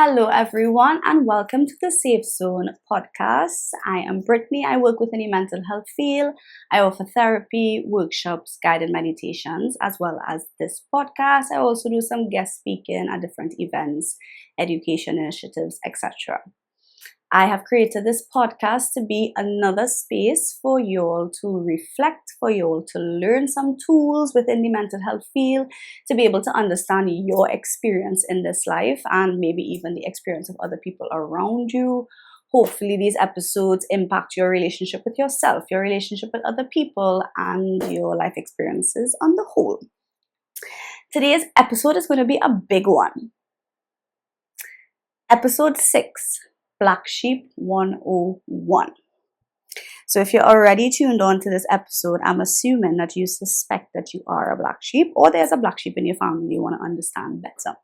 Hello, everyone, and welcome to the Safe Zone podcast. I am Brittney. I work within the mental health field. I offer therapy, workshops, guided meditations, as well as this podcast. I also do some guest speaking at different events, education initiatives, etc. I have created this podcast to be another space for you all to reflect, for you all to learn some tools within the mental health field, to be able to understand your experience in this life and maybe even the experience of other people around you. Hopefully, these episodes impact your relationship with yourself, your relationship with other people, and your life experiences on the whole. Today's episode is going to be a big one. Episode 6. Black Sheep 101. So if you're already tuned on to this episode, I'm assuming that you suspect that you are a black sheep or there's a black sheep in your family you want to understand better.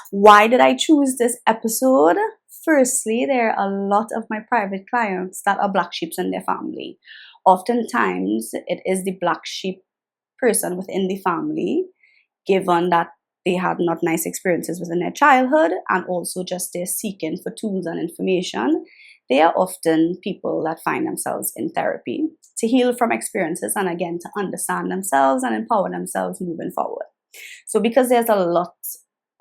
Why did I choose this episode? Firstly, there are a lot of my private clients that are black sheeps in their family. Oftentimes, it is the black sheep person within the family, given that they had not nice experiences within their childhood and also just they're seeking for tools and information. They are often people that find themselves in therapy to heal from experiences and again to understand themselves and empower themselves moving forward. So because there's a lot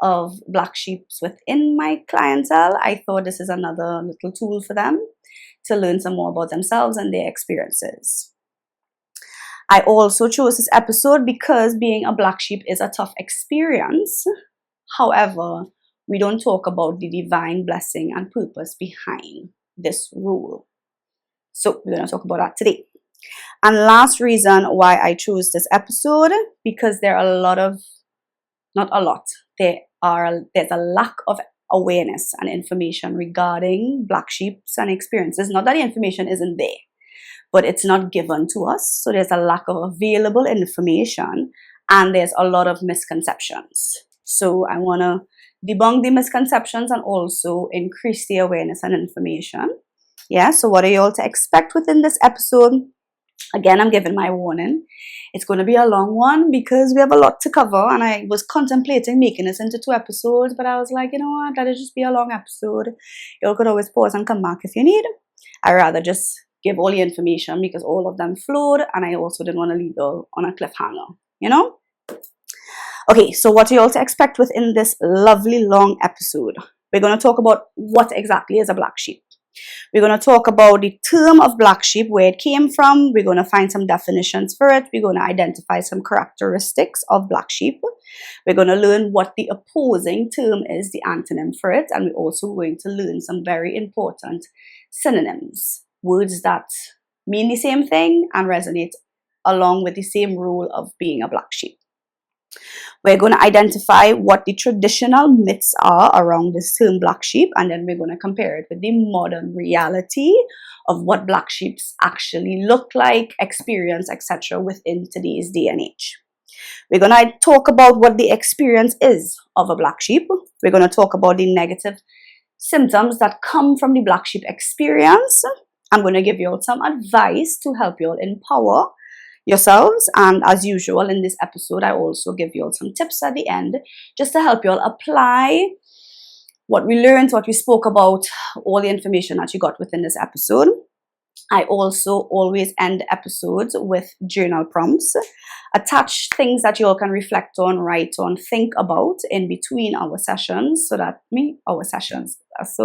of black sheeps within my clientele, I thought this is another little tool for them to learn some more about themselves and their experiences. I also chose this episode because being a black sheep is a tough experience. However, we don't talk about the divine blessing and purpose behind this rule. So we're going to talk about that today. And last reason why I chose this episode, because there's a lack of awareness and information regarding black sheeps and experiences. Not that the information isn't there, but it's not given to us. So there's a lack of available information and there's a lot of misconceptions. So I want to debunk the misconceptions and also increase the awareness and information. Yeah, so what are you all to expect within this episode? Again, I'm giving my warning. It's going to be a long one because we have a lot to cover and I was contemplating making this into 2 episodes, but I was like, you know what, that'll just be a long episode. You all could always pause and come back if you need. I'd rather just give all the information because all of them flowed and I also didn't want to leave you on a cliffhanger, you know? Okay, so what are you all to expect within this lovely long episode? We're going to talk about what exactly is a black sheep. We're going to talk about the term of black sheep, where it came from. We're going to find some definitions for it. We're going to identify some characteristics of black sheep. We're going to learn what the opposing term is, the antonym for it. And we're also going to learn some very important synonyms. Words that mean the same thing and resonate along with the same rule of being a black sheep. We're going to identify what the traditional myths are around this term black sheep, and then we're going to compare it with the modern reality of what black sheeps actually look like, experience, etc. within today's day and age. We're going to talk about what the experience is of a black sheep. We're going to talk about the negative symptoms that come from the black sheep experience. I'm going to give you all some advice to help you all empower yourselves. And as usual in this episode, I also give you all some tips at the end just to help you all apply what we learned, what we spoke about, all the information that you got within this episode. I also always end episodes with journal prompts. Attach things that you all can reflect on, write on, think about in between our sessions so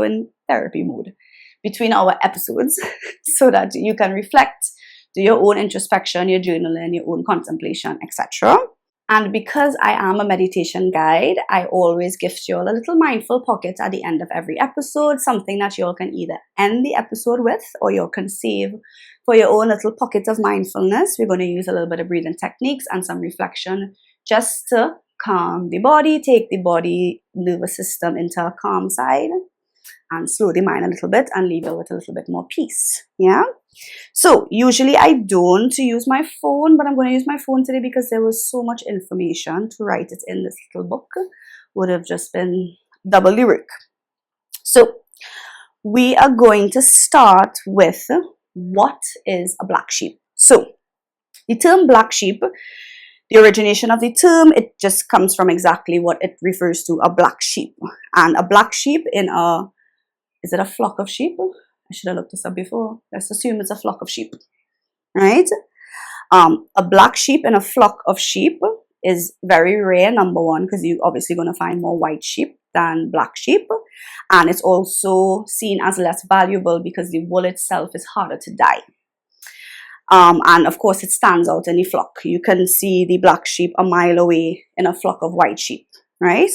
in therapy mode. Between our episodes so that you can reflect, do your own introspection, your journaling, your own contemplation, etc. And because I am a meditation guide, I always give you all a little mindful pocket at the end of every episode, something that you all can either end the episode with or you all can save for your own little pocket of mindfulness. We're going to use a little bit of breathing techniques and some reflection just to calm the body, take the body nervous system into a calm side, and slow the mind a little bit and leave it with a little bit more peace. Yeah. So usually I don't use my phone, but I'm going to use my phone today because there was so much information to write it in this little book. Would have just been double the work. So we are going to start with what is a black sheep. So the term black sheep The origination of the term, it just comes from exactly what it refers to, a black sheep. And a black sheep in a, is it a flock of sheep? I should have looked this up before. Let's assume it's a flock of sheep, right? A black sheep in a flock of sheep is very rare, number one, because you're obviously going to find more white sheep than black sheep. And it's also seen as less valuable because the wool itself is harder to dye. And of course, it stands out in the flock. You can see the black sheep a mile away in a flock of white sheep, right?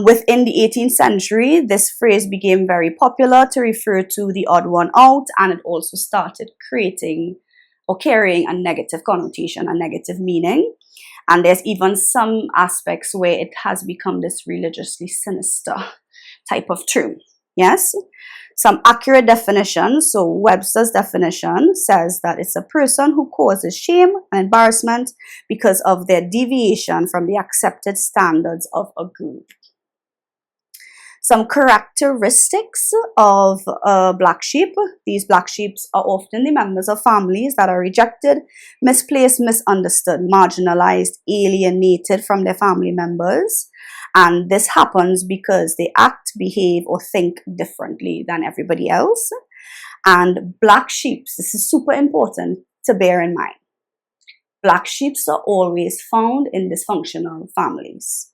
Within the 18th century, this phrase became very popular to refer to the odd one out, and it also started creating or carrying a negative connotation, a negative meaning. And there's even some aspects where it has become this religiously sinister type of term. Yes? Some accurate definitions. So Webster's definition says that it's a person who causes shame and embarrassment because of their deviation from the accepted standards of a group. Some characteristics of black sheep. These black sheep are often the members of families that are rejected, misplaced, misunderstood, marginalized, alienated from their family members. And this happens because they act, behave, or think differently than everybody else. And black sheep, this is super important to bear in mind. Black sheep are always found in dysfunctional families.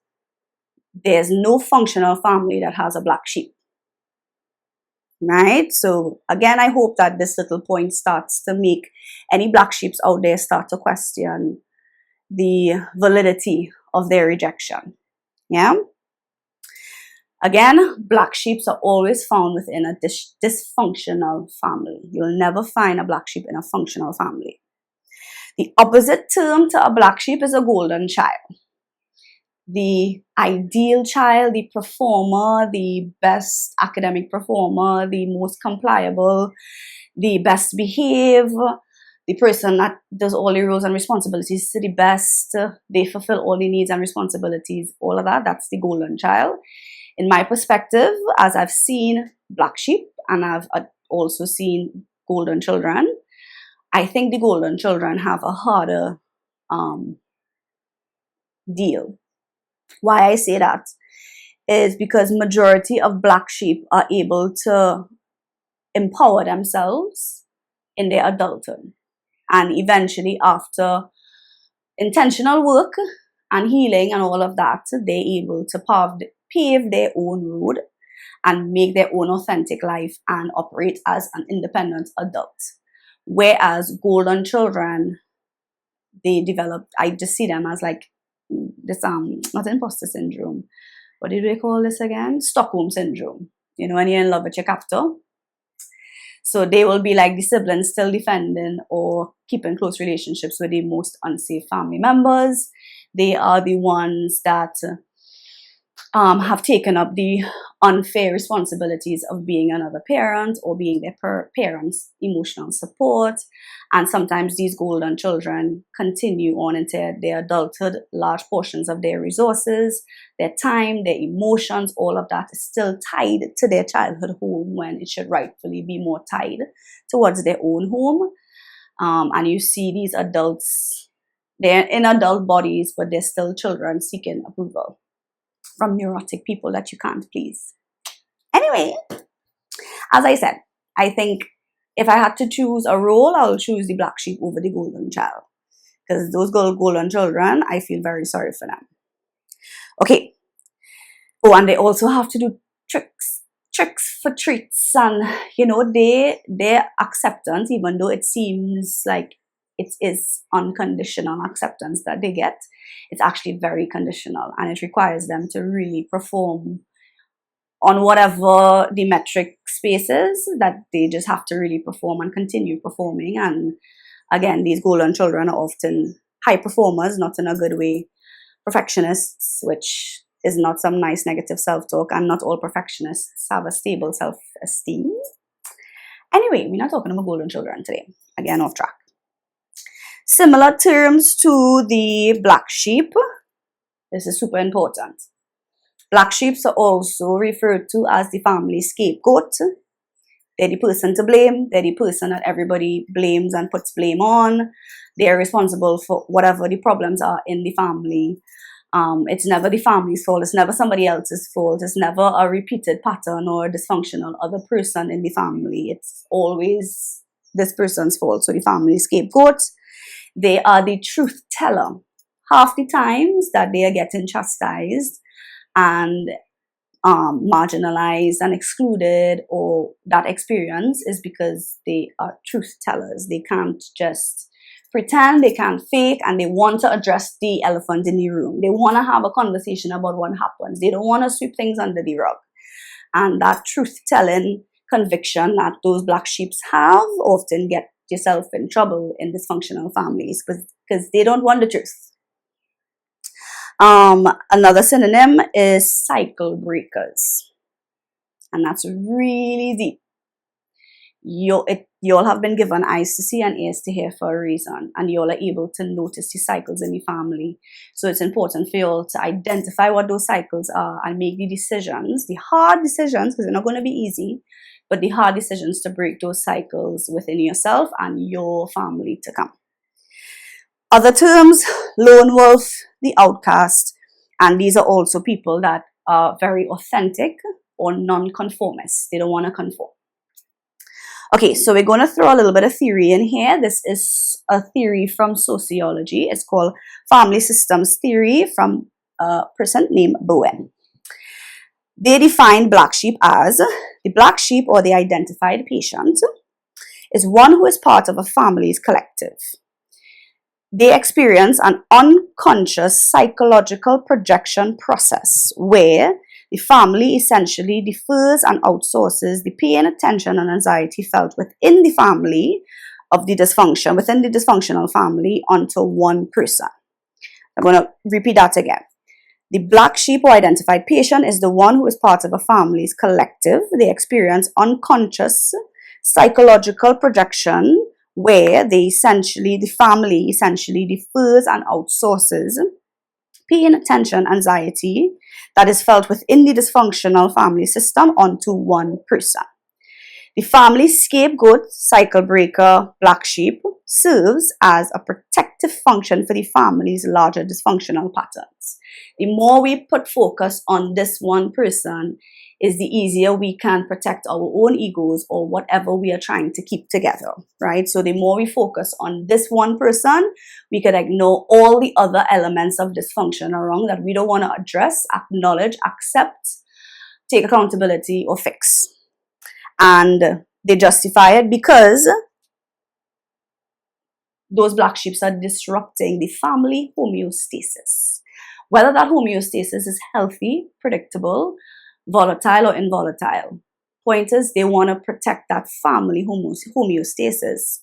There's no functional family that has a black sheep, right? So again, I hope that this little point starts to make any black sheep out there start to question the validity of their rejection. Yeah. Again, black sheep are always found within a dysfunctional family. You'll never find a black sheep in a functional family. The opposite term to a black sheep is a golden child. The ideal child, the performer, the best academic performer, the most compliable, the best behaved, the person that does all the roles and responsibilities to the best, they fulfill all the needs and responsibilities, all of that, that's the golden child. In my perspective, as I've seen black sheep and I've also seen golden children, I think the golden children have a harder deal. Why I say that is because majority of black sheep are able to empower themselves in their adulthood. And eventually, after intentional work and healing and all of that, they're able to pave their own road and make their own authentic life and operate as an independent adult. Whereas golden children, they develop, I just see them as like this, not imposter syndrome. What do they call this again? Stockholm syndrome. You know, when you're in love with your captor. So they will be like the siblings still defending or keeping close relationships with the most unsafe family members. They are the ones that have taken up the unfair responsibilities of being another parent or being their parents' emotional support. And sometimes these golden children continue on into their adulthood. Large portions of their resources, their time, their emotions, all of that is still tied to their childhood home when it should rightfully be more tied towards their own home. And you see these adults, they're in adult bodies, but they're still children seeking approval from neurotic people that you can't please. Anyway, as I said, I think if I had to choose a role, I'll choose the black sheep over the golden child. Because those golden children, I feel very sorry for them. Okay. Oh, and they also have to do tricks for treats. And, you know, their acceptance, even though it seems like it is unconditional acceptance that they get, it's actually very conditional, and it requires them to really perform on whatever the metric space is, that they just have to really perform and continue performing. And again, these golden children are often high performers, not in a good way, perfectionists, which is not some nice negative self-talk, and not all perfectionists have a stable self-esteem. Anyway, we're not talking about golden children today. Again, off track. Similar terms to the black sheep. This is super important. Black sheep are also referred to as the family scapegoat. They're the person to blame. They're the person that everybody blames and puts blame on. They're responsible for whatever the problems are in the family. It's never the family's fault. It's never somebody else's fault. It's never a repeated pattern or a dysfunctional other person in the family. It's always this person's fault. So the family scapegoat. They are the truth teller. Half the times that they are getting chastised and marginalized and excluded, or that experience is because they are truth tellers. They can't just pretend, they can't fake, and they want to address the elephant in the room. They want to have a conversation about what happens. They don't want to sweep things under the rug. And that truth telling conviction that those black sheeps have often get yourself in trouble in dysfunctional families because they don't want the truth. Another synonym is cycle breakers, and that's really deep. You all have been given eyes to see and ears to hear for a reason, and you all are able to notice the cycles in the family. So it's important for you all to identify what those cycles are and make the decisions, the hard decisions, because they're not going to be easy, but the hard decisions to break those cycles within yourself and your family to come. Other terms, lone wolf, the outcast, and these are also people that are very authentic or non-conformist. They don't want to conform. Okay, so we're going to throw a little bit of theory in here. This is a theory from sociology. It's called family systems theory from a person named Bowen. They define black sheep as the black sheep, or the identified patient, is one who is part of a family's collective. They experience an unconscious psychological projection process where the family essentially defers and outsources the pain, attention, and anxiety felt within the family of the dysfunction, within the dysfunctional family, onto one person. I'm going to repeat that again. The black sheep or identified patient is the one who is part of a family's collective. They experience unconscious psychological projection where the family essentially defers and outsources pain, attention, anxiety that is felt within the dysfunctional family system onto one person. The family scapegoat, cycle breaker, black sheep serves as a protective function for the family's larger dysfunctional patterns. The more we put focus on this one person, is the easier we can protect our own egos or whatever we are trying to keep together, right? So the more we focus on this one person, we could ignore all the other elements of dysfunction around that we don't want to address, acknowledge, accept, take accountability, or fix. And they justify it because those black sheep are disrupting the family homeostasis. Whether that homeostasis is healthy, predictable, volatile, or involatile. Point is, they want to protect that family homeostasis.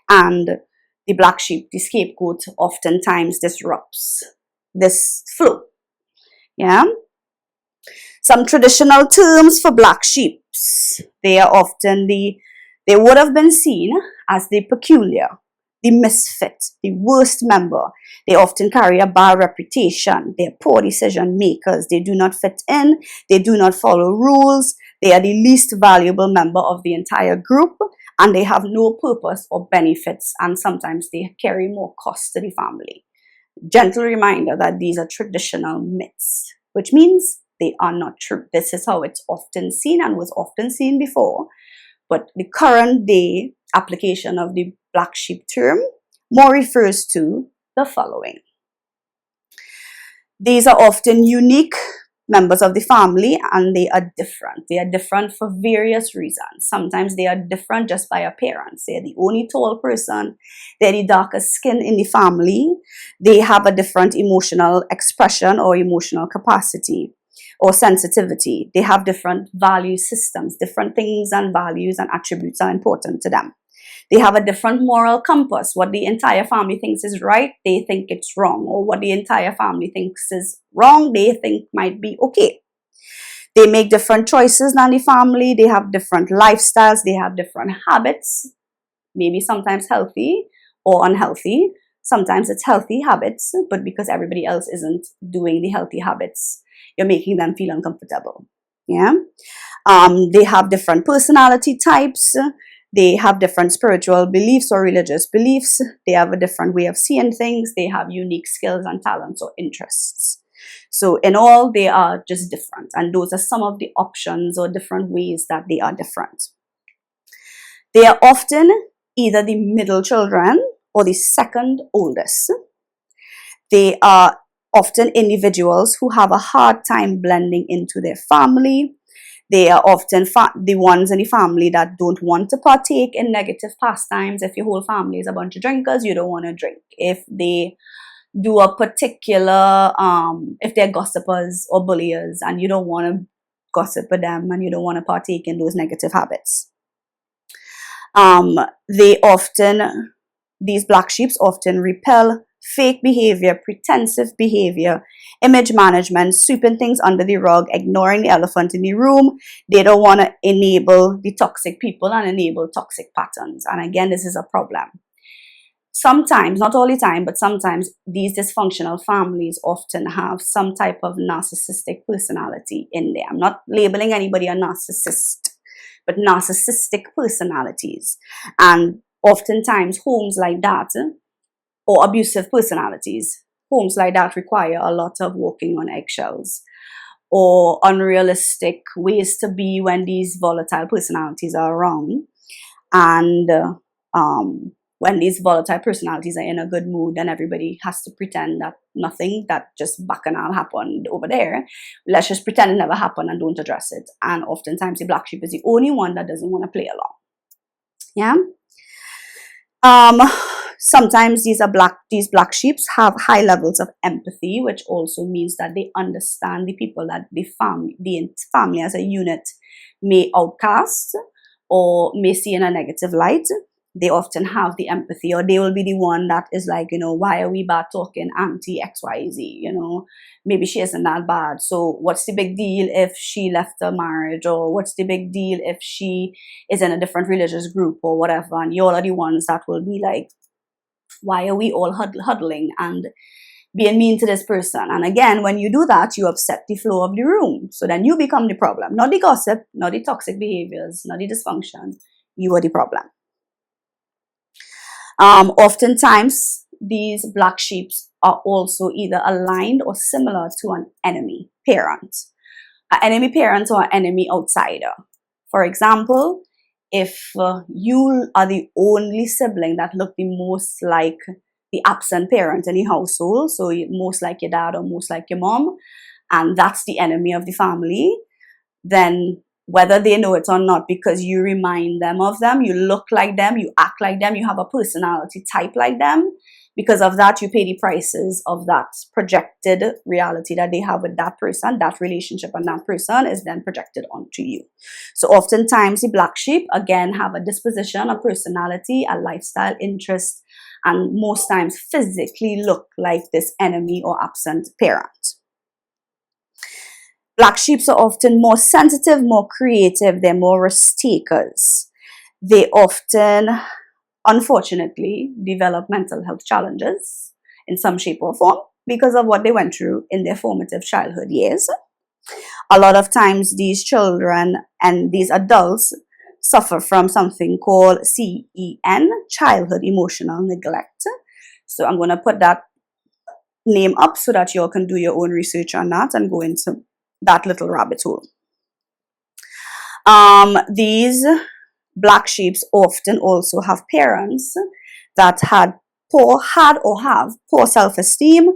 And the black sheep, the scapegoat, oftentimes disrupts this flow. Yeah? Some traditional terms for black sheeps. They are often they would have been seen as the peculiar, the misfit, the worst member. They often carry a bad reputation. They're poor decision makers. They do not fit in. They do not follow rules. They are the least valuable member of the entire group, and they have no purpose or benefits, and sometimes they carry more cost to the family. Gentle reminder that these are traditional myths, which means they are not true. This is how it's often seen and was often seen before, but the current day application of the black sheep term more refers to the following. These are often unique members of the family, and they are different. They are different for various reasons. Sometimes they are different just by appearance. They're the only tall person. They're the darkest skin in the family. They have a different emotional expression or emotional capacity or sensitivity. They have different value systems. Different things and values and attributes are important to them. They have a different moral compass. What the entire family thinks is right, they think it's wrong. Or what the entire family thinks is wrong, they think might be okay. They make different choices than the family. They have different lifestyles. They have different habits. Maybe sometimes healthy or unhealthy. Sometimes it's healthy habits, but because everybody else isn't doing the healthy habits, you're making them feel uncomfortable. Yeah. They have different personality types. They have different spiritual beliefs or religious beliefs. They have a different way of seeing things. They have unique skills and talents or interests. So in all, they are just different. And those are some of the options or different ways that they are different. They are often either the middle children or the second oldest. They are often individuals who have a hard time blending into their family. They are often the ones in the family that don't want to partake in negative pastimes. If your whole family is a bunch of drinkers, you don't want to drink. If they do a particular, if they're gossipers or bulliers and you don't want to gossip with them and you don't want to partake in those negative habits. These black sheeps often repel fake behavior, pretensive behavior, image management, sweeping things under the rug, ignoring the elephant in the room. They don't want to enable the toxic people and enable toxic patterns. And again, this is a problem. Sometimes, not all the time, but sometimes these dysfunctional families often have some type of narcissistic personality in there. I'm not labeling anybody a narcissist, but narcissistic personalities. And oftentimes homes like that, or abusive personalities, homes like that require a lot of walking on eggshells or unrealistic ways to be when these volatile personalities are around. And when these volatile personalities are in a good mood, then everybody has to pretend that nothing, that just bacchanal happened over there. Let's just pretend it never happened and don't address it. And oftentimes the black sheep is the only one that doesn't want to play along. Yeah. Sometimes these black sheep have high levels of empathy, which also means that they understand the people that the family as a unit may outcast or may see in a negative light. They often have the empathy, or they will be the one that is like, why are we bad talking Auntie XYZ? Maybe she isn't that bad. So what's the big deal if she left a marriage, or what's the big deal if she is in a different religious group or whatever? And you all are the ones that will be like, why are we all huddling and being mean to this person? And again, when you do that, you upset the flow of the room. So then you become the problem, not the gossip, not the toxic behaviors, not the dysfunction. You are the problem. Oftentimes, these black sheep are also either aligned or similar to an enemy parent, or an enemy outsider. For example, if you are the only sibling that look the most like the absent parent in the household, so most like your dad or most like your mom, and that's the enemy of the family, then whether they know it or not, because you remind them of them, you look like them, you act like them, you have a personality type like them, because of that, you pay the prices of that projected reality that they have with that person. That relationship and that person is then projected onto you. So oftentimes the black sheep, again, have a disposition, a personality, a lifestyle interest, and most times physically look like this enemy or absent parent. Black sheep are often more sensitive, more creative, they're more risk takers. They often, unfortunately, develop mental health challenges in some shape or form because of what they went through in their formative childhood years. A lot of times these children and these adults suffer from something called CEN, childhood emotional neglect. So I'm going to put that name up so that you all can do your own research on that and go into that little rabbit hole. These black sheep often also have parents that had or have poor self-esteem,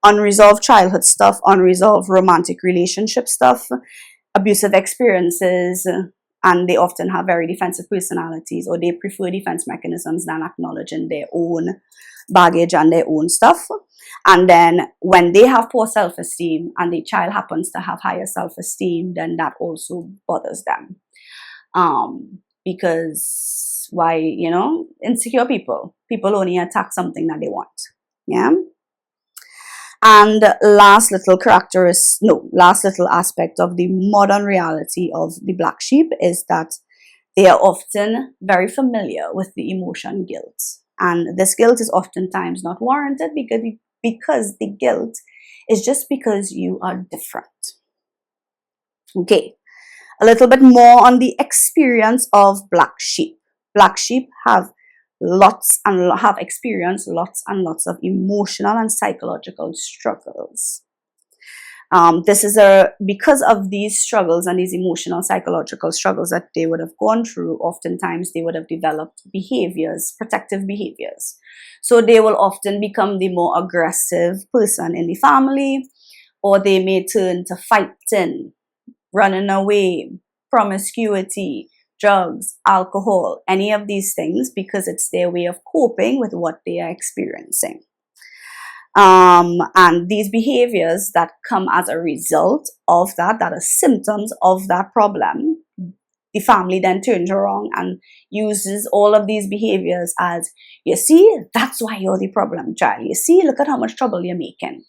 unresolved childhood stuff, unresolved romantic relationship stuff, abusive experiences, and they often have very defensive personalities, or they prefer defense mechanisms than acknowledging their own baggage and their own stuff. And then when they have poor self-esteem and the child happens to have higher self-esteem, then that also bothers them. Because why, insecure people only attack something that they want. Yeah. And last little aspect of the modern reality of the black sheep is that they are often very familiar with the emotion guilt. And this guilt is oftentimes not warranted because the guilt is just because you are different. Okay. A little bit more on the experience of black sheep. Black sheep have experienced lots and lots of emotional and psychological struggles. This is because of these struggles and these emotional psychological struggles that they would have gone through. Oftentimes they would have developed behaviors, protective behaviors. So they will often become the more aggressive person in the family, or they may turn to fighting, running away, promiscuity, drugs, alcohol, any of these things, because it's their way of coping with what they are experiencing. And these behaviors that come as a result of that are symptoms of that problem, the family then turns around and uses all of these behaviors as, you see, that's why you're the problem child. You see, look at how much trouble you're making.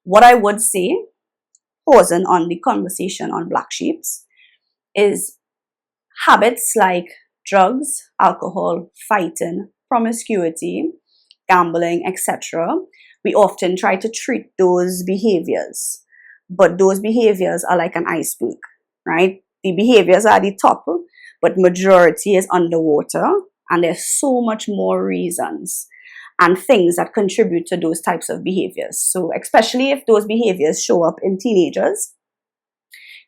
What I would say, pausing on the conversation on black sheeps, is habits like drugs, alcohol, fighting, promiscuity, gambling, etc. We often try to treat those behaviors, but those behaviors are like an iceberg, right? The behaviors are the top, but majority is underwater, and there's so much more reasons and things that contribute to those types of behaviors. So especially if those behaviors show up in teenagers,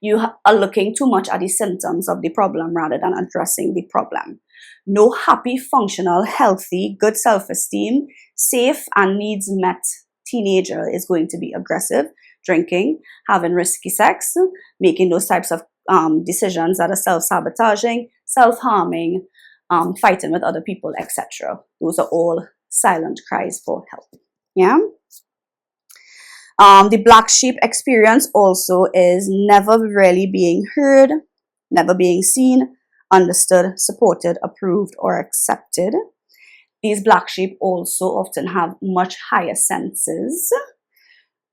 you are looking too much at the symptoms of the problem rather than addressing the problem. No happy, functional, healthy, good self-esteem, safe and needs met teenager is going to be aggressive, drinking, having risky sex, making those types of decisions that are self-sabotaging, self-harming, fighting with other people, etc. Those are all silent cries for help. Yeah. The black sheep experience also is never really being heard, never being seen, understood, supported, approved, or accepted. These black sheep also often have much higher senses,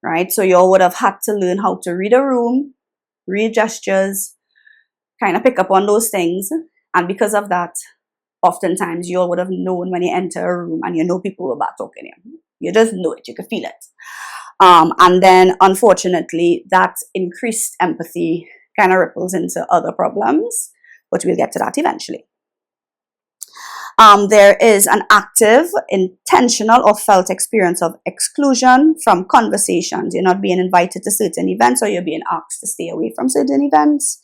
right? So you all would have had to learn how to read a room, read gestures, kind of pick up on those things. And because of that, oftentimes you all would have known when you enter a room and you know people were back talking to you. You just know it, you can feel it. And then, unfortunately, that increased empathy kind of ripples into other problems, but we'll get to that eventually. There is an active, intentional, or felt experience of exclusion from conversations. You're not being invited to certain events, or you're being asked to stay away from certain events.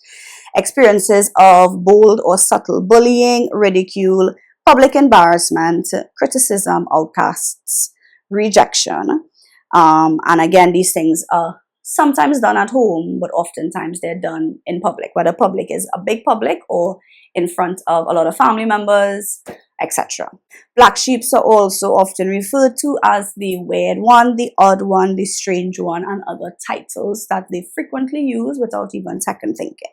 Experiences of bold or subtle bullying, ridicule, public embarrassment, criticism, outcasts, rejection. And again, these things are sometimes done at home, but oftentimes they're done in public, whether public is a big public or in front of a lot of family members, etc. Black sheep are also often referred to as the weird one, the odd one, the strange one, and other titles that they frequently use without even second thinking.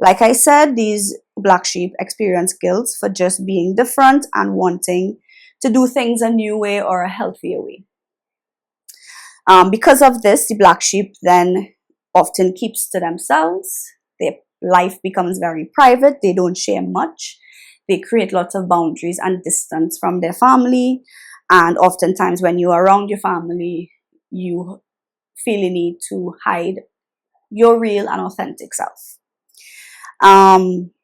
Like I said, these black sheep experience guilt for just being different and wanting to do things a new way or a healthier way. Because of this, the black sheep then often keeps to themselves. Their life becomes very private. They don't share much. They create lots of boundaries and distance from their family. And oftentimes when you're around your family, you feel the need to hide your real and authentic self.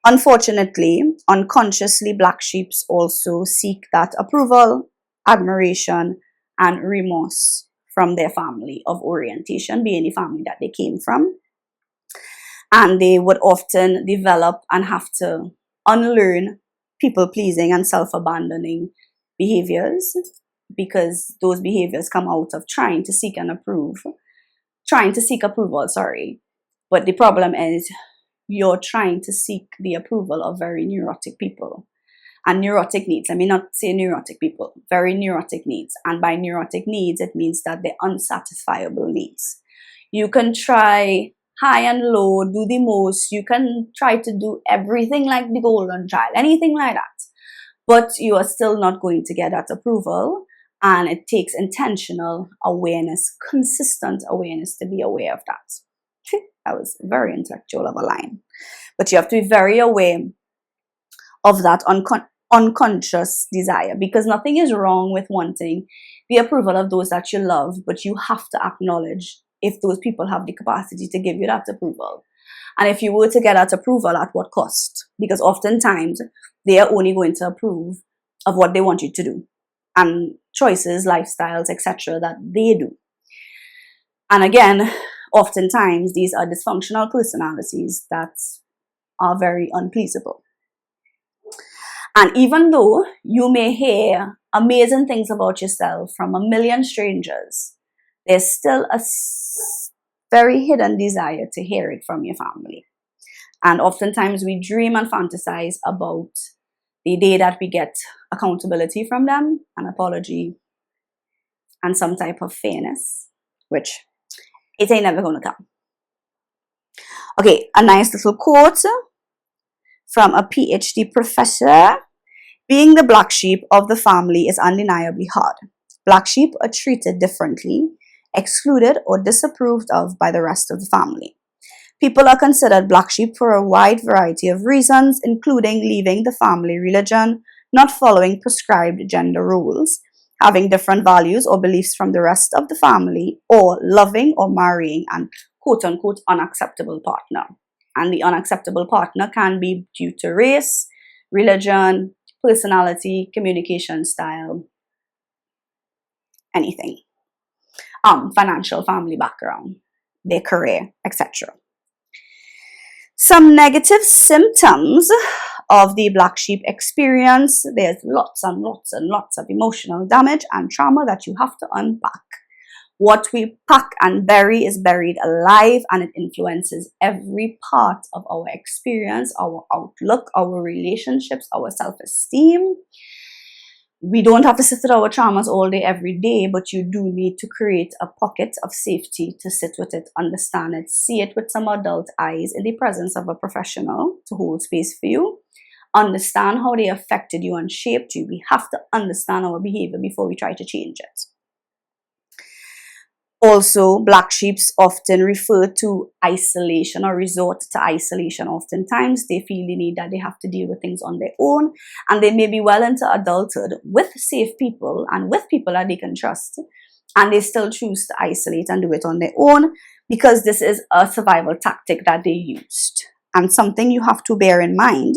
Unfortunately, unconsciously, black sheep also seek that approval, admiration, and remorse from their family of orientation, being the family that they came from. And they would often develop and have to unlearn people-pleasing and self-abandoning behaviors, because those behaviors come out of trying to seek approval, But the problem is you're trying to seek the approval of very neurotic people. And neurotic needs, let me not say neurotic people, very neurotic needs. And by neurotic needs, it means that they're unsatisfiable needs. You can try high and low, do the most. You can try to do everything like the golden child, anything like that. But you are still not going to get that approval. And it takes intentional awareness, consistent awareness to be aware of that. That was very intellectual of a line. But you have to be very aware of that unconscious desire, because nothing is wrong with wanting the approval of those that you love, but you have to acknowledge if those people have the capacity to give you that approval. And if you were to get that approval, at what cost? Because oftentimes they are only going to approve of what they want you to do and choices, lifestyles, etc. that they do. And again, oftentimes these are dysfunctional personalities that are very unpleasable. And even though you may hear amazing things about yourself from a million strangers, there's still a very hidden desire to hear it from your family. And oftentimes we dream and fantasize about the day that we get accountability from them, an apology, and some type of fairness, which it ain't never gonna come. Okay, a nice little quote from a PhD professor. Being the black sheep of the family is undeniably hard. Black sheep are treated differently, excluded or disapproved of by the rest of the family. People are considered black sheep for a wide variety of reasons, including leaving the family religion, not following prescribed gender roles, having different values or beliefs from the rest of the family, or loving or marrying an quote-unquote unacceptable partner. And the unacceptable partner can be due to race, religion, personality, communication style, anything. Financial family background, their career, etc. Some negative symptoms of the black sheep experience. There's lots and lots and lots of emotional damage and trauma that you have to unpack. What we pack and bury is buried alive, and it influences every part of our experience, our outlook, our relationships, our self-esteem. We don't have to sit with our traumas all day, every day, but you do need to create a pocket of safety to sit with it, understand it, see it with some adult eyes in the presence of a professional to hold space for you. Understand how they affected you and shaped you. We have to understand our behavior before we try to change it. Also, black sheeps often refer to isolation or resort to isolation. Oftentimes, they feel the need that they have to deal with things on their own, and they may be well into adulthood with safe people and with people that they can trust, and they still choose to isolate and do it on their own because this is a survival tactic that they used. And something you have to bear in mind,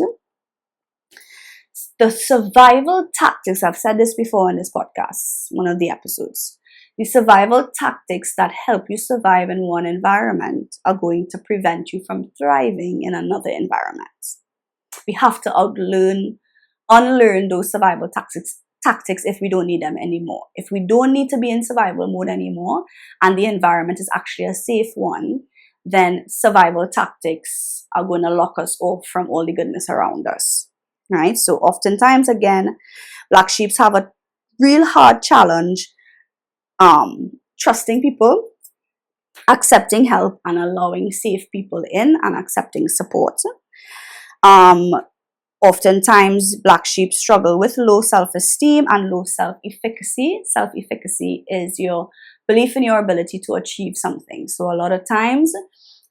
the survival tactics, I've said this before in this podcast, one of the episodes, the survival tactics that help you survive in one environment are going to prevent you from thriving in another environment. We have to unlearn those survival tactics if we don't need them anymore. If we don't need to be in survival mode anymore and the environment is actually a safe one, then survival tactics are going to lock us off from all the goodness around us. Right? So oftentimes, again, black sheeps have a real hard challenge trusting people, accepting help, and allowing safe people in and accepting support. Oftentimes, black sheep struggle with low self-esteem and low self-efficacy. Self-efficacy is your belief in your ability to achieve something. So a lot of times,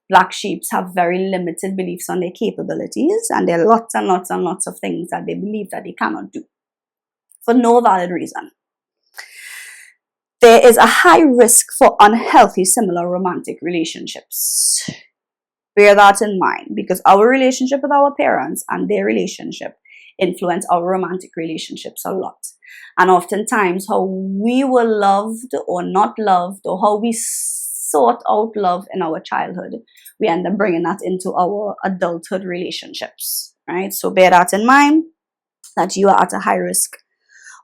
black sheep have very limited beliefs on their capabilities, and there are lots and lots and lots of things that they believe that they cannot do for no valid reason. There is a high risk for unhealthy similar romantic relationships. Bear that in mind, because our relationship with our parents and their relationship influence our romantic relationships a lot. And oftentimes how we were loved or not loved, or how we sought out love in our childhood, we end up bringing that into our adulthood relationships, right? So bear that in mind, that you are at a high risk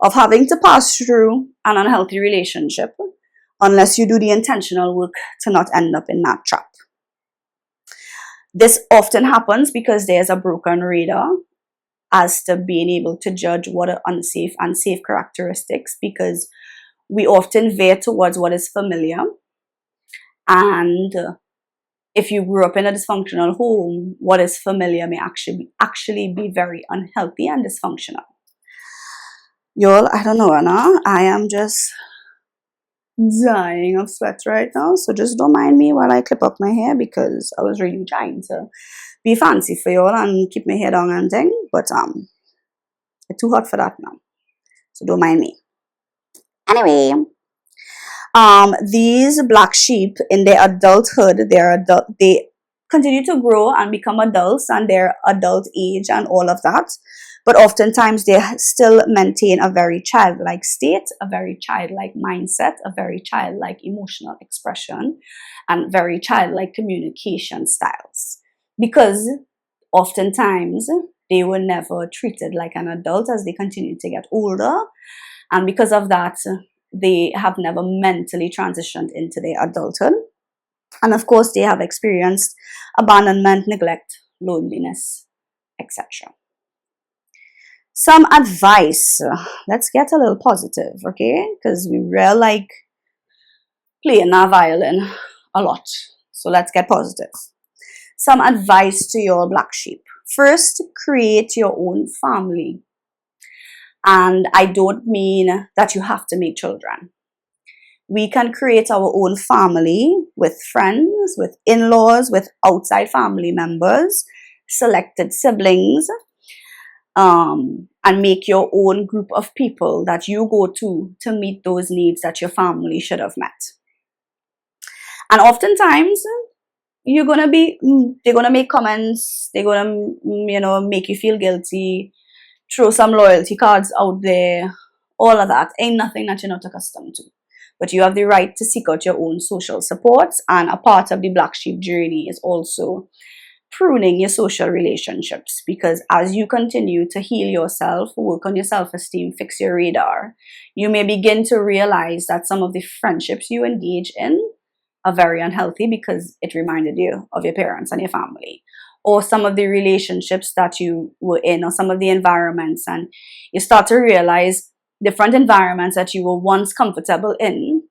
of having to pass through an unhealthy relationship unless you do the intentional work to not end up in that trap. This often happens because there's a broken radar as to being able to judge what are unsafe and safe characteristics, because we often veer towards what is familiar. And if you grew up in a dysfunctional home, what is familiar may actually be very unhealthy and dysfunctional. Y'all, I don't know, Anna. I am just dying of sweat right now. So just don't mind me while I clip up my hair, because I was really trying to be fancy for y'all and keep my hair down and thing. But it's too hot for that now. So don't mind me. Anyway, these black sheep in their adulthood, they continue to grow and become adults and their adult age and all of that. But oftentimes they still maintain a very childlike state, a very childlike mindset, a very childlike emotional expression, and very childlike communication styles. Because oftentimes they were never treated like an adult as they continue to get older. And because of that, they have never mentally transitioned into their adulthood. And of course, they have experienced abandonment, neglect, loneliness, etc. Some advice. Let's get a little positive, okay? Because we really like playing our violin a lot. So let's get positive. Some advice to your black sheep. First, create your own family. And I don't mean that you have to make children. We can create our own family with friends, with in-laws, with outside family members, selected siblings, and make your own group of people that you go to meet those needs that your family should have met. And oftentimes, they're gonna make comments, they're gonna, make you feel guilty, throw some loyalty cards out there, all of that. Ain't nothing that you're not accustomed to. But you have the right to seek out your own social supports, and a part of the black sheep journey is also pruning your social relationships, because as you continue to heal yourself, work on your self-esteem, fix your radar, you may begin to realize that some of the friendships you engage in are very unhealthy because it reminded you of your parents and your family, or some of the relationships that you were in, or some of the environments, and you start to realize different environments that you were once comfortable in,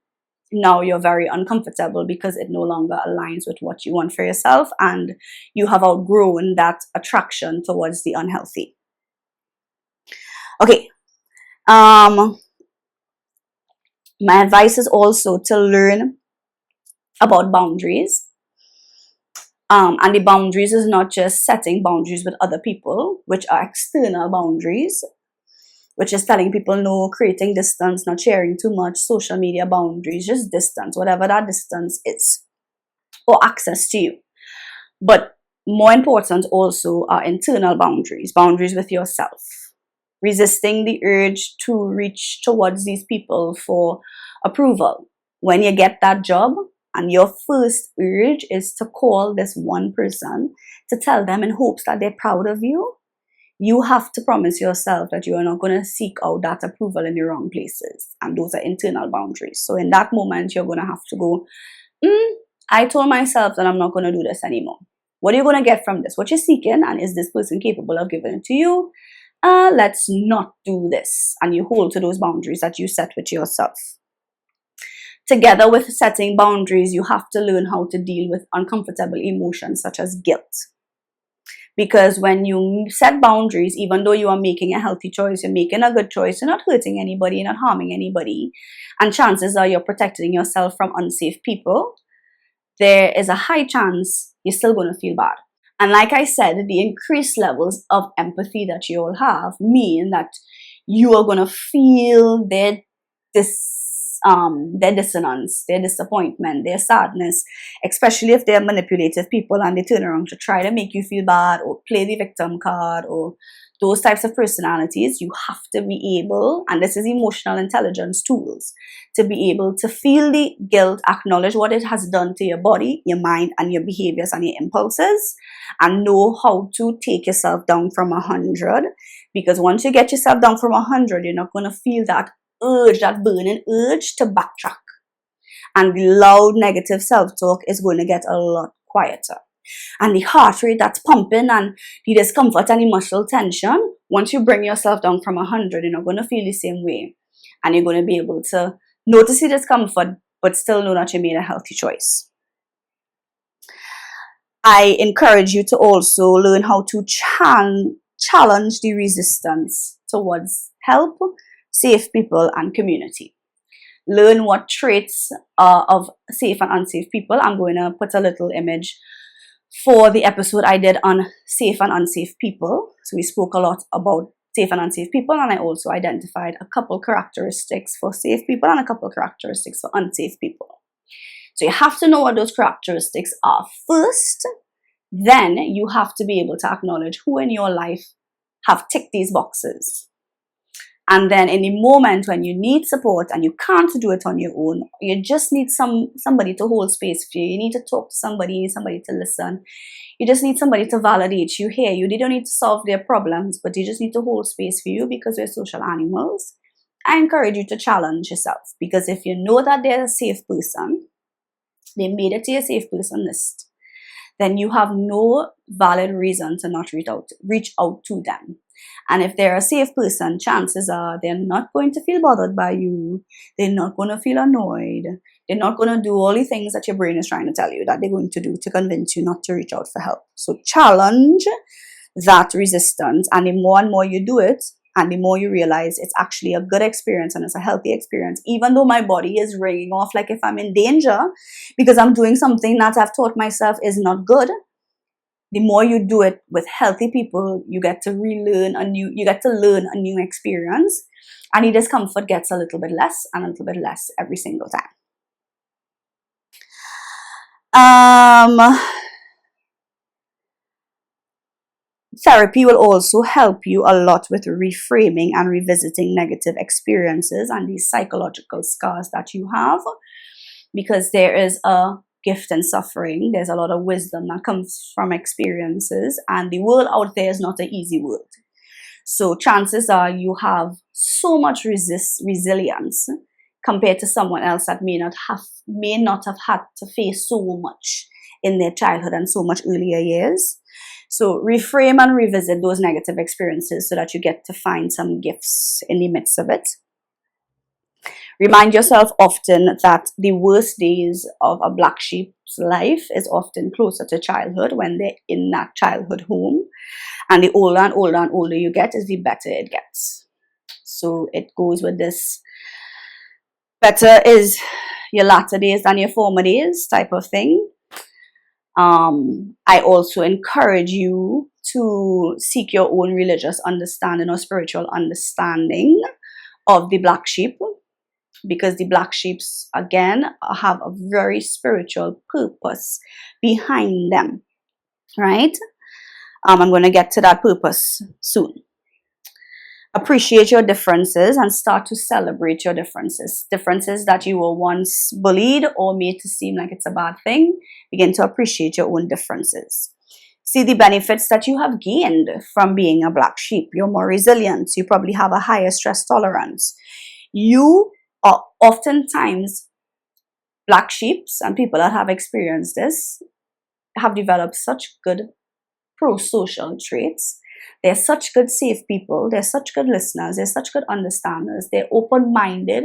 now you're very uncomfortable because it no longer aligns with what you want for yourself, and you have outgrown that attraction towards the unhealthy. Okay. My advice is also to learn about boundaries. And the boundaries is not just setting boundaries with other people, which are external boundaries, which is telling people no, creating distance, not sharing too much, social media boundaries, just distance, whatever that distance is, or access to you. But more important also are internal boundaries, boundaries with yourself, resisting the urge to reach towards these people for approval. When you get that job and your first urge is to call this one person to tell them in hopes that they're proud of you, you have to promise yourself that you are not going to seek out that approval in the wrong places. And those are internal boundaries. So in that moment, you're going to have to go, I told myself that I'm not going to do this anymore. What are you going to get from this? What you're seeking, and is this person capable of giving it to you? Let's not do this. And you hold to those boundaries that you set with yourself. Together with setting boundaries, you have to learn how to deal with uncomfortable emotions such as guilt. Because when you set boundaries, even though you are making a healthy choice, you're making a good choice, you're not hurting anybody, you're not harming anybody, and chances are you're protecting yourself from unsafe people, there is a high chance you're still going to feel bad. And like I said, the increased levels of empathy that you all have mean that you are going to feel their dissonance, their disappointment, their sadness, especially if they're manipulative people and they turn around to try to make you feel bad or play the victim card, or those types of personalities. You have to be able, and this is emotional intelligence tools, to be able to feel the guilt, acknowledge what it has done to your body, your mind, and your behaviors and your impulses, and know how to take yourself down from 100. Because once you get yourself down from 100, you're not going to feel that urge, that burning urge to backtrack. And the loud negative self-talk is going to get a lot quieter. And the heart rate that's pumping and the discomfort and emotional tension, once you bring yourself down from 100, you're not going to feel the same way. And you're going to be able to notice the discomfort, but still know that you made a healthy choice. I encourage you to also learn how to challenge the resistance towards help, safe people, and community. Learn what traits of safe and unsafe people. I'm going to put a little image for the episode I did on safe and unsafe people. So we spoke a lot about safe and unsafe people, and I also identified a couple characteristics for safe people and a couple characteristics for unsafe people. So you have to know what those characteristics are first, then you have to be able to acknowledge who in your life have ticked these boxes. And then in the moment when you need support and you can't do it on your own, you just need somebody to hold space for you. You need to talk to somebody, you need somebody to listen. You just need somebody to validate you, hear you. They don't need to solve their problems, but they just need to hold space for you because we're social animals. I encourage you to challenge yourself, because if you know that they're a safe person, they made it to your safe person list, then you have no valid reason to not reach out to them. And if they're a safe person, chances are they're not going to feel bothered by you. They're not going to feel annoyed. They're not going to do all the things that your brain is trying to tell you that they're going to do to convince you not to reach out for help. So challenge that resistance. And the more and more you do it, and the more you realize it's actually a good experience and it's a healthy experience, even though my body is ringing off like if I'm in danger because I'm doing something that I've taught myself is not good, the more you do it with healthy people, you get to learn a new experience, and the discomfort gets a little bit less and a little bit less every single time. Therapy will also help you a lot with reframing and revisiting negative experiences and these psychological scars that you have, because there is a gift in suffering. There's a lot of wisdom that comes from experiences, and the world out there is not an easy world. So chances are you have so much resilience compared to someone else that may not have had to face so much in their childhood and so much earlier years. So reframe and revisit those negative experiences so that you get to find some gifts in the midst of it. Remind yourself often that the worst days of a black sheep's life is often closer to childhood, when they're in that childhood home. And the older and older and older you get, is the better it gets. So it goes with this, better is your latter days than your former days type of thing. I also encourage you to seek your own religious understanding or spiritual understanding of the black sheep, because the black sheeps, again, have a very spiritual purpose behind them, right? I'm going to get to that purpose soon. Appreciate your differences and start to celebrate your differences. Differences that you were once bullied or made to seem like it's a bad thing. Begin to appreciate your own differences. See the benefits that you have gained from being a black sheep. You're more resilient. You probably have a higher stress tolerance. You are oftentimes, black sheeps and people that have experienced this have developed such good pro-social traits. They're such good safe people. They're such good listeners. They're such good understanders. They're open-minded.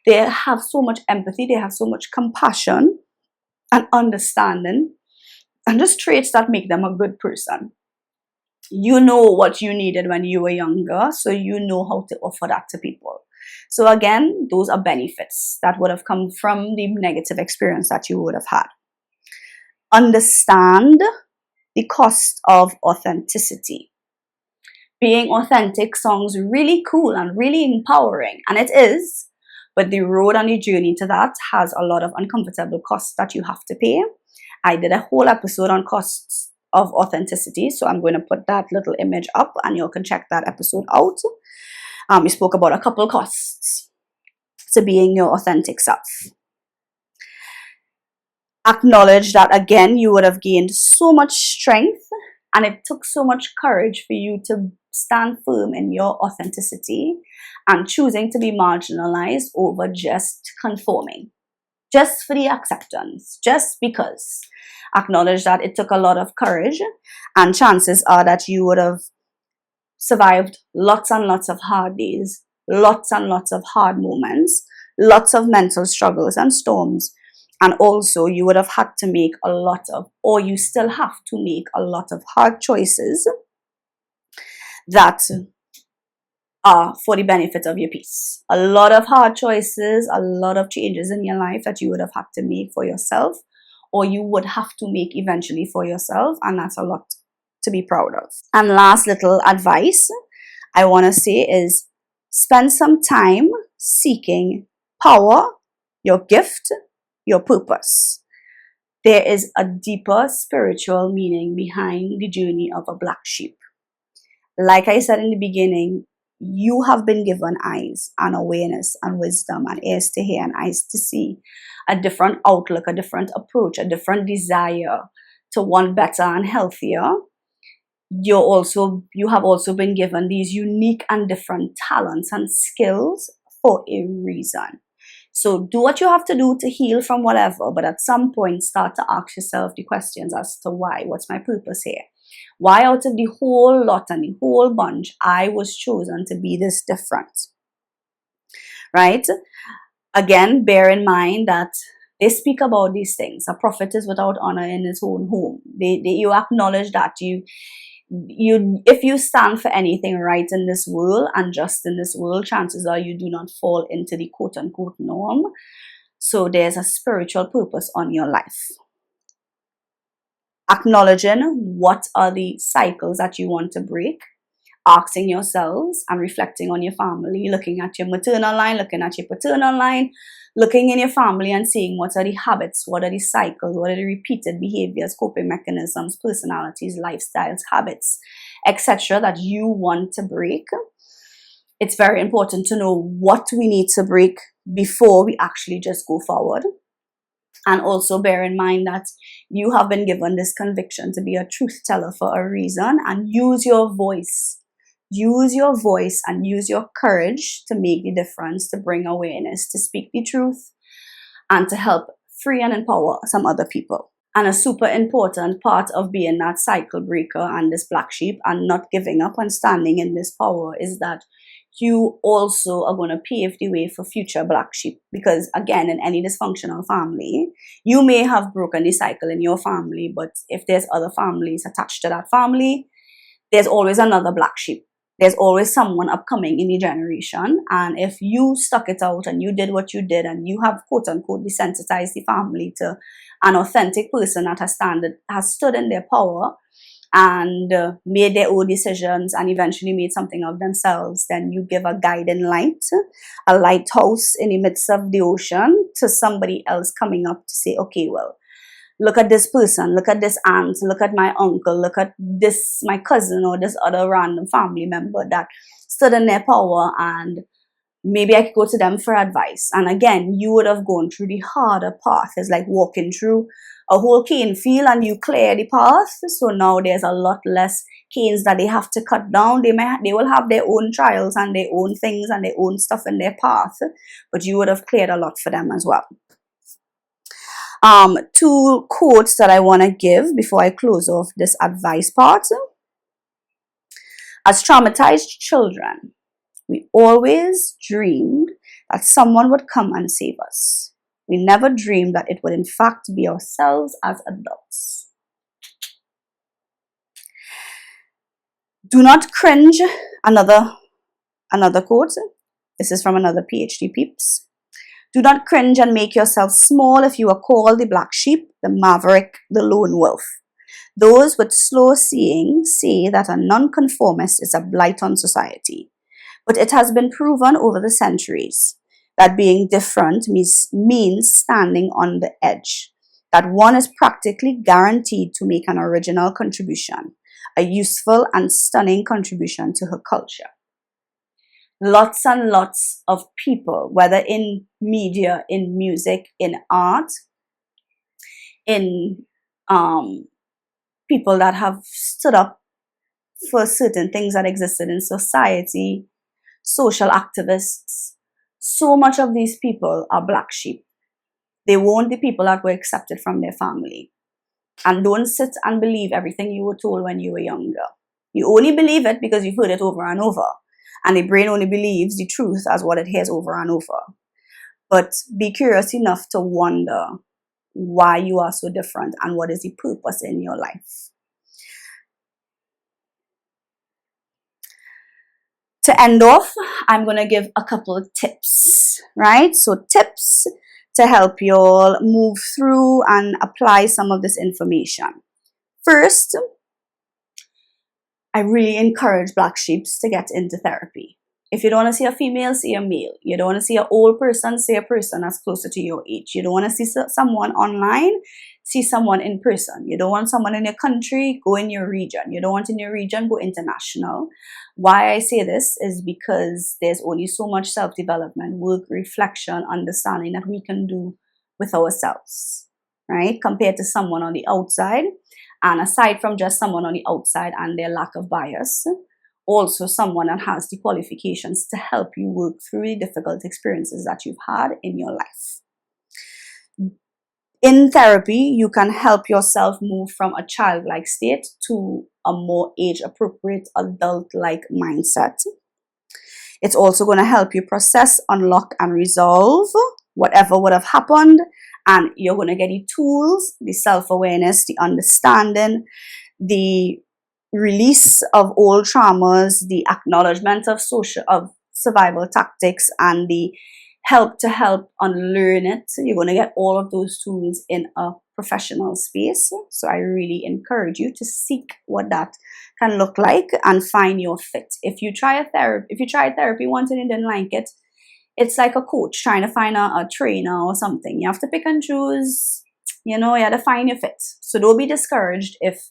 They have so much empathy. They have so much compassion and understanding, and just traits that make them a good person. You know what you needed when you were younger, so you know how to offer that to people. So again, those are benefits that would have come from the negative experience that you would have had. Understand the cost of authenticity. Being authentic sounds really cool and really empowering, and it is, but the road and the journey to that has a lot of uncomfortable costs that you have to pay. I did a whole episode on costs of authenticity, so I'm going to put that little image up and you can check that episode out. We spoke about a couple costs to being your authentic self. Acknowledge that, again, you would have gained so much strength and it took so much courage for you to stand firm in your authenticity and choosing to be marginalized over just conforming, just for the acceptance, just because. Acknowledge that it took a lot of courage, and chances are that you would have survived lots and lots of hard days, lots and lots of hard moments, lots of mental struggles and storms. And also you would have had to make a lot of, or you still have to make a lot of hard choices that are for the benefit of your peace. A lot of hard choices, a lot of changes in your life that you would have had to make for yourself, or you would have to make eventually for yourself. And that's a lot to be proud of. And last little advice I want to say is spend some time seeking power, your gift, your purpose. there is a deeper spiritual meaning behind the journey of a black sheep. Like I said in the beginning, you have been given eyes and awareness and wisdom and ears to hear and eyes to see, a different outlook, a different approach, a different desire to want better and healthier. You have also been given these unique and different talents and skills for a reason. So do what you have to do to heal from whatever, but at some point start to ask yourself the questions as to why. What's my purpose here? Why out of the whole lot and the whole bunch, I was chosen to be this different, right? Again, bear in mind that they speak about these things. A prophet is without honor in his own home. You acknowledge that if you stand for anything right in this world and just in this world, chances are you do not fall into the quote unquote norm. So there's a spiritual purpose on your life. Acknowledging what are the cycles that you want to break, asking yourselves and reflecting on your family, looking at your maternal line, looking at your paternal line, looking in your family and seeing what are the habits, what are the cycles, what are the repeated behaviors, coping mechanisms, personalities, lifestyles, habits, etc. that you want to break. It's very important to know what we need to break before we actually just go forward. And also bear in mind that you have been given this conviction to be a truth teller for a reason, and use your voice. Use your voice and use your courage to make the difference, to bring awareness, to speak the truth, and to help free and empower some other people. And a super important part of being that cycle breaker and this black sheep and not giving up and standing in this power is that you also are going to pave the way for future black sheep. Because again, in any dysfunctional family, you may have broken the cycle in your family, but if there's other families attached to that family, there's always another black sheep. There's always someone upcoming in the generation. And if you stuck it out and you did what you did and you have quote unquote desensitized the family to an authentic person that has stood in their power and made their own decisions and eventually made something of themselves, then you give a guiding light, a lighthouse in the midst of the ocean to somebody else coming up to say, okay, well, look at this person, look at this aunt, look at my uncle, look at this, my cousin or this other random family member that stood in their power, and maybe I could go to them for advice. And again, you would have gone through the harder path. It's like walking through a whole cane field and you clear the path. So now there's a lot less canes that they have to cut down. They will have their own trials and their own things and their own stuff in their path, but you would have cleared a lot for them as well. 2 quotes that I want to give before I close off this advice part. As traumatized children, we always dreamed that someone would come and save us. We never dreamed that it would in fact be ourselves as adults. Do not cringe. Another quote. This is from another PhD peeps. Do not cringe and make yourself small if you are called the black sheep, the maverick, the lone wolf. Those with slow seeing say that a nonconformist is a blight on society. But it has been proven over the centuries that being different means standing on the edge, that one is practically guaranteed to make an original contribution, a useful and stunning contribution to her culture. Lots and lots of people, whether in media, in music, in art, in people that have stood up for certain things that existed in society, social activists, so much of these people are black sheep. They weren't the people that were accepted from their family. And don't sit and believe everything you were told when you were younger. You only believe it because you've heard it over and over. And the brain only believes the truth as what it hears over and over. But be curious enough to wonder why you are so different and what is the purpose in your life. To end off, I'm going to give a couple of tips, right? So tips to help you all move through and apply some of this information. First, I really encourage black sheeps to get into therapy. If you don't want to see a female, see a male. You don't want to see an old person, see a person that's closer to your age. You don't want to see someone online, see someone in person. You don't want someone in your country, go in your region. You don't want in your region, go international. Why I say this is because there's only so much self-development, work, reflection, understanding that we can do with ourselves, right? Compared to someone on the outside. And aside from just someone on the outside and their lack of bias, also someone that has the qualifications to help you work through the difficult experiences that you've had in your life. In therapy, you can help yourself move from a childlike state to a more age-appropriate adult-like mindset. It's also going to help you process, unlock, and resolve whatever would have happened. And you're going to get the tools, the self-awareness, the understanding, the release of old traumas, the acknowledgement of survival tactics, and the help to help unlearn it. You're going to get all of those tools in a professional space. So I really encourage you to seek what that can look like and find your fit. If you tried therapy once and you didn't like it, it's like a coach trying to find a trainer or something. You have to pick and choose. You have to find your fit. So don't be discouraged if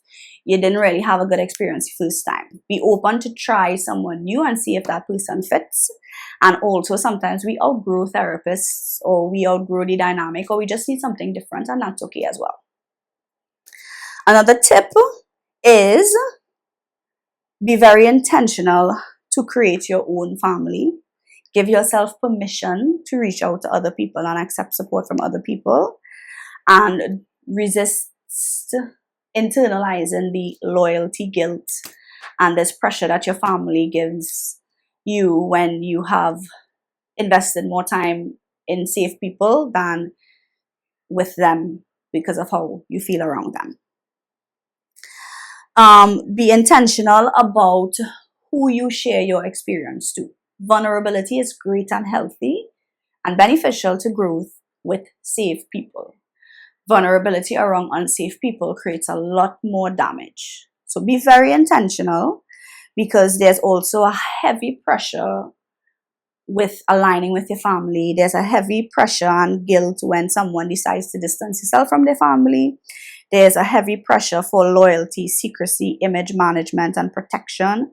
you didn't really have a good experience the first time. Be open to try someone new and see if that person fits. And also sometimes we outgrow therapists, or we outgrow the dynamic, or we just need something different, and that's okay as well. Another tip is be very intentional to create your own family. Give yourself permission to reach out to other people and accept support from other people. And resist internalizing the loyalty guilt and this pressure that your family gives you when you have invested more time in safe people than with them because of how you feel around them. Be intentional about who you share your experience to. Vulnerability is great and healthy and beneficial to growth with safe people. Vulnerability around unsafe people creates a lot more damage. So be very intentional, because there's also a heavy pressure with aligning with your family. There's a heavy pressure and guilt when someone decides to distance yourself from their family. There's a heavy pressure for loyalty, secrecy, image management, and protection.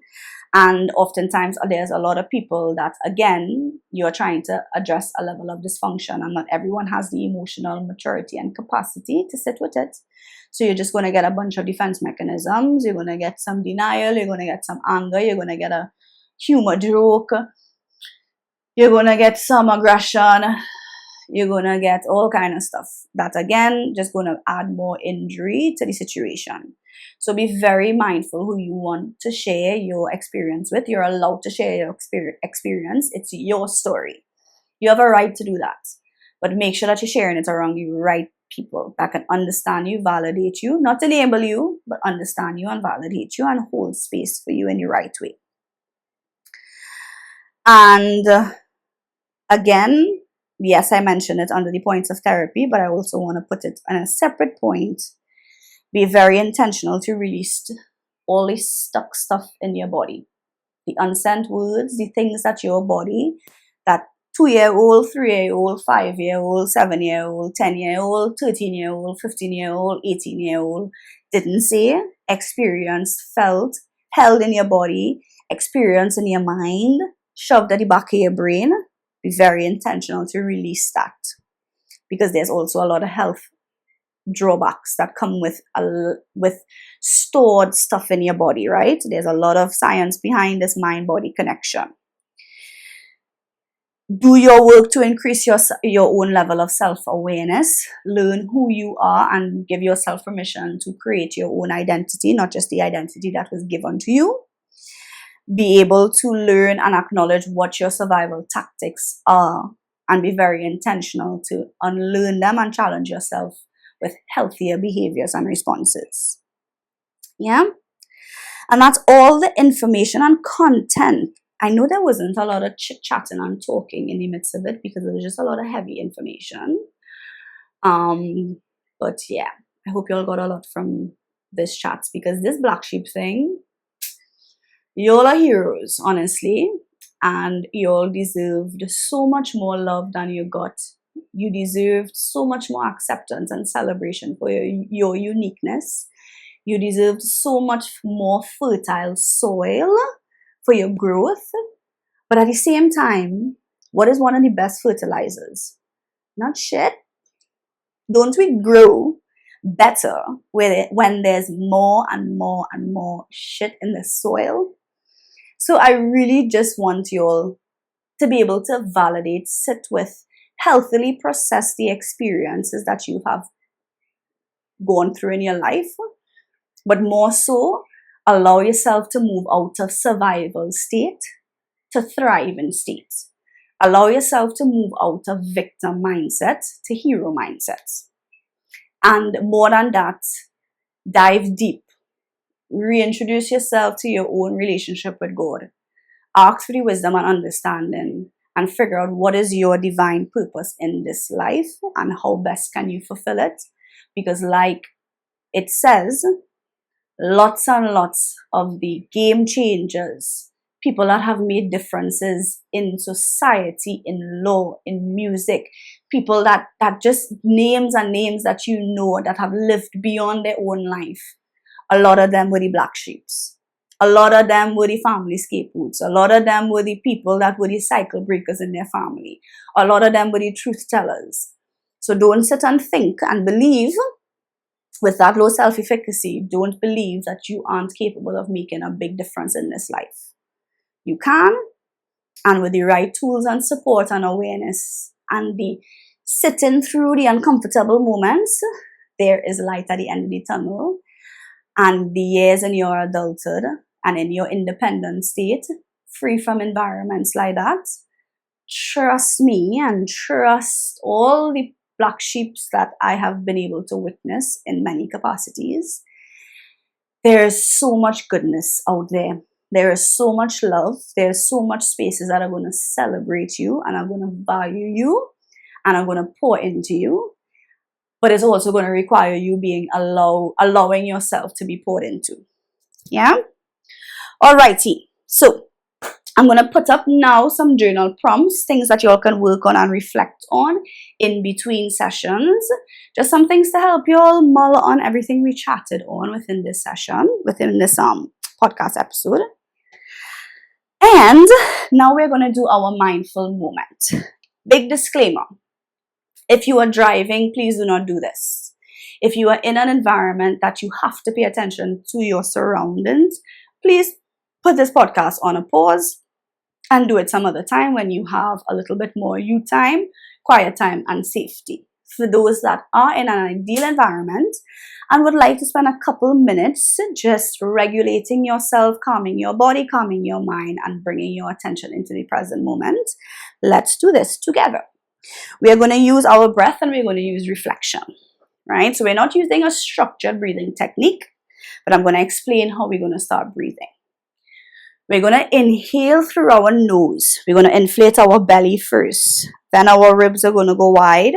And oftentimes there's a lot of people that, again, you're trying to address a level of dysfunction, and not everyone has the emotional maturity and capacity to sit with it. So you're just going to get a bunch of defense mechanisms. You're going to get some denial. You're going to get some anger. You're going to get a humor joke. You're going to get some aggression. You're going to get all kind of stuff that, again, just going to add more injury to the situation. So be very mindful who you want to share your experience with. You're allowed to share your experience. It's your story. You have a right to do that. But make sure that you're sharing it around the right people that can understand you, validate you, not enable you, but understand you and validate you and hold space for you in the right way. And again, yes, I mentioned it under the points of therapy, but I also want to put it on a separate point. Be very intentional to release all this stuck stuff in your body. The unsent words, the things that your body, that 2-year-old, 3-year-old, 5-year-old, 7-year-old, 10-year-old, 13-year-old, 15-year-old, 18-year-old didn't say, experienced, felt, held in your body, experienced in your mind, shoved at the back of your brain. Be very intentional to release that, because there's also a lot of health drawbacks that come with stored stuff in your body, right? There's a lot of science behind this mind-body connection. Do your work to increase your own level of self-awareness. Learn who you are and give yourself permission to create your own identity, not just the identity that was given to you. Be able to learn and acknowledge what your survival tactics are, and be very intentional to unlearn them and challenge yourself with healthier behaviors and responses. Yeah? And that's all the information and content. I know there wasn't a lot of chit-chatting and talking in the midst of it, because it was just a lot of heavy information. But yeah, I hope you all got a lot from this chat, because this black sheep thing, you all are heroes, honestly. and you all deserved so much more love than you got. You deserved so much more acceptance and celebration for your uniqueness. You deserved so much more fertile soil for your growth. But at the same time, what is one of the best fertilizers? Not shit. Don't we grow better when there's more and more and more shit in the soil? So I really just want you all to be able to validate, sit with, healthily process the experiences that you have gone through in your life, but more so, allow yourself to move out of survival state to thriving state. Allow yourself to move out of victim mindset to hero mindset. And more than that, dive deep. Reintroduce yourself to your own relationship with God. Ask for the wisdom and understanding and figure out what is your divine purpose in this life and how best can you fulfill it. Because like it says, lots and lots of the game changers, people that have made differences in society, in law, in music, people that just names and names that you know that have lived beyond their own life. A lot of them were the black sheeps. A lot of them were the family scapegoats. A lot of them were the people that were the cycle breakers in their family. A lot of them were the truth tellers. So don't sit and think and believe with that low self-efficacy. Don't believe that you aren't capable of making a big difference in this life. You can, and with the right tools and support and awareness and the sitting through the uncomfortable moments, there is light at the end of the tunnel. And the years in your adulthood and in your independent state, free from environments like that, trust me and trust all the black sheeps that I have been able to witness in many capacities. There is so much goodness out there. There is so much love. There's so much spaces that are going to celebrate you and are going to value you and are going to pour into you. But it's also going to require you being allowing yourself to be poured into. Yeah? Alrighty. So, I'm going to put up now some journal prompts, things that you all can work on and reflect on in between sessions. Just some things to help you all mull on everything we chatted on within this session, within this podcast episode. And now we're going to do our mindful moment. Big disclaimer. If you are driving, please do not do this. If you are in an environment that you have to pay attention to your surroundings, please put this podcast on a pause and do it some other time when you have a little bit more you time, quiet time, and safety. For those that are in an ideal environment and would like to spend a couple minutes just regulating yourself, calming your body, calming your mind, and bringing your attention into the present moment, let's do this together. We are going to use our breath and we're going to use reflection, right? So we're not using a structured breathing technique, but I'm going to explain how we're going to start breathing. We're going to inhale through our nose. We're going to inflate our belly first. Then our ribs are going to go wide.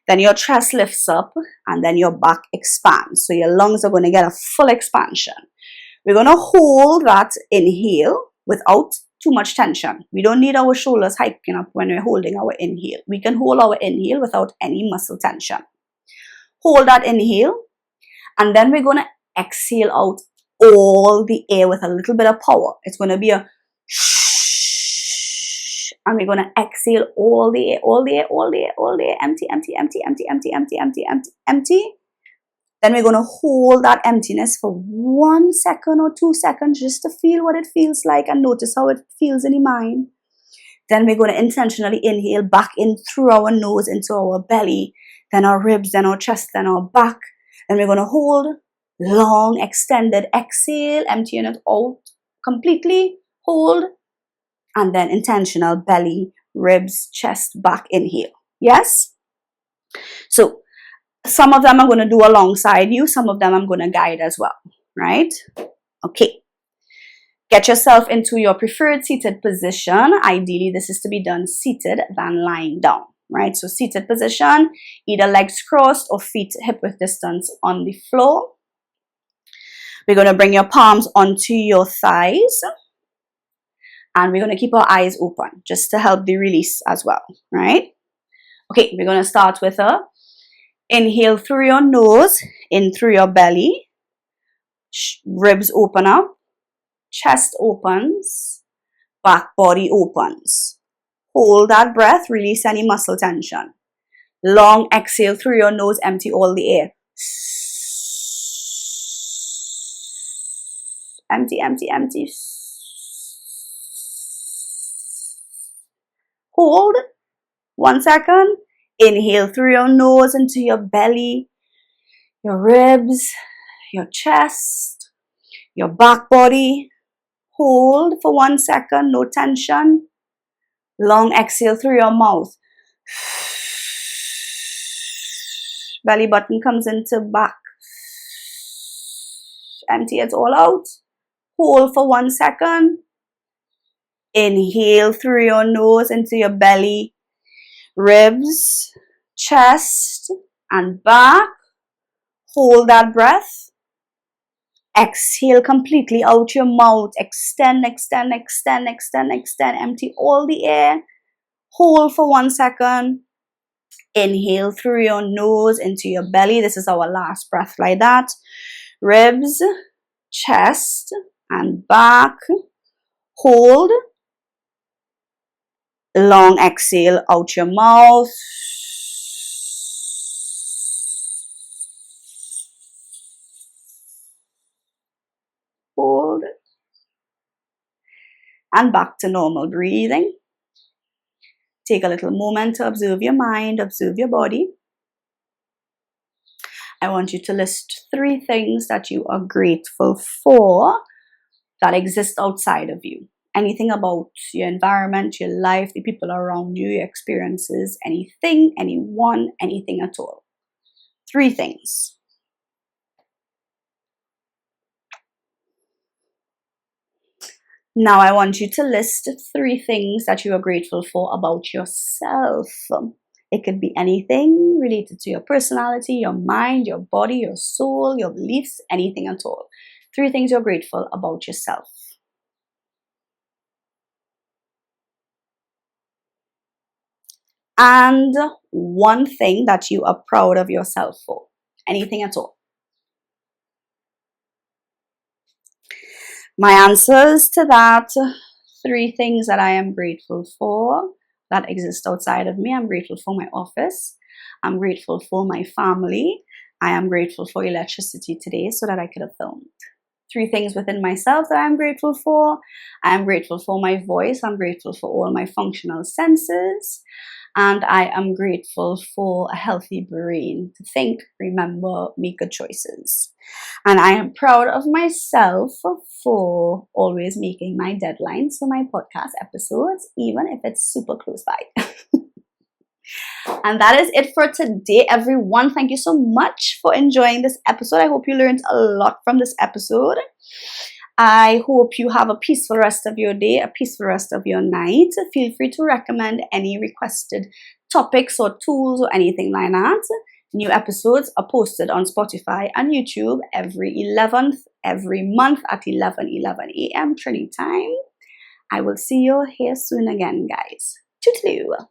Then your chest lifts up and then your back expands. So your lungs are going to get a full expansion. We're going to hold that inhale without too much tension. We don't need our shoulders hiking up when we're holding our inhale. We can hold our inhale without any muscle tension. Hold that inhale, and then we're going to exhale out all the air with a little bit of power. It's going to be a shh, and we're going to exhale all the air, all the air, all the air, all the air, empty, empty, empty, empty, empty, empty, empty, empty, empty. Then we're going to hold that emptiness for 1 second or 2 seconds just to feel what it feels like and notice how it feels in the mind. Then we're going to intentionally inhale back in through our nose into our belly, then our ribs, then our chest, then our back. Then we're going to hold, long, extended exhale, emptying it out completely, hold, and then intentional belly, ribs, chest, back, inhale. Yes? So, some of them I'm going to do alongside you. Some of them I'm going to guide as well, right? Okay. Get yourself into your preferred seated position. Ideally, this is to be done seated than lying down, right? So seated position, either legs crossed or feet hip-width distance on the floor. We're going to bring your palms onto your thighs. And we're going to keep our eyes open just to help the release as well, right? Okay, we're going to start with a inhale through your nose, in through your belly, ribs open up, chest opens, back body opens. Hold that breath, release any muscle tension. Long exhale through your nose, empty all the air. Empty, empty, empty. Hold 1 second. Inhale through your nose into your belly, your ribs, your chest, your back body. Hold for 1 second, no tension. Long exhale through your mouth. Belly button comes into back. Empty it all out. Hold for 1 second. Inhale through your nose into your belly, ribs, chest, and back. Hold that breath. Exhale completely out your mouth. Extend, extend, extend, extend, extend. Empty all the air. Hold for 1 second. Inhale through your nose into your belly. This is our last breath like that. Ribs, chest, and back. Hold. Long exhale out your mouth. Hold. And back to normal breathing. Take a little moment to observe your mind, observe your body. I want you to list 3 things that you are grateful for that exist outside of you. Anything about your environment, your life, the people around you, your experiences, anything, anyone, anything at all. 3 things. Now I want you to list 3 things that you are grateful for about yourself. It could be anything related to your personality, your mind, your body, your soul, your beliefs, anything at all. 3 things you're grateful about yourself. And 1 thing that you are proud of yourself for. Anything at all. My answers to that, 3 things that I am grateful for that exist outside of me. I'm grateful for my office. I'm grateful for my family. I am grateful for electricity today so that I could have filmed. 3 things within myself that I'm grateful for. I am grateful for my voice. I'm grateful for all my functional senses. And I am grateful for a healthy brain to think, remember, make good choices. And I am proud of myself for always making my deadlines for my podcast episodes, even if it's super close by. And that is it for today, everyone. Thank you so much for enjoying this episode. I hope you learned a lot from this episode. I hope you have a peaceful rest of your day, a peaceful rest of your night. Feel free to recommend any requested topics or tools or anything like that. New episodes are posted on Spotify and YouTube every 11th, every month at 11:11 a.m. Trinity time. I will see you here soon again, guys. Toodaloo.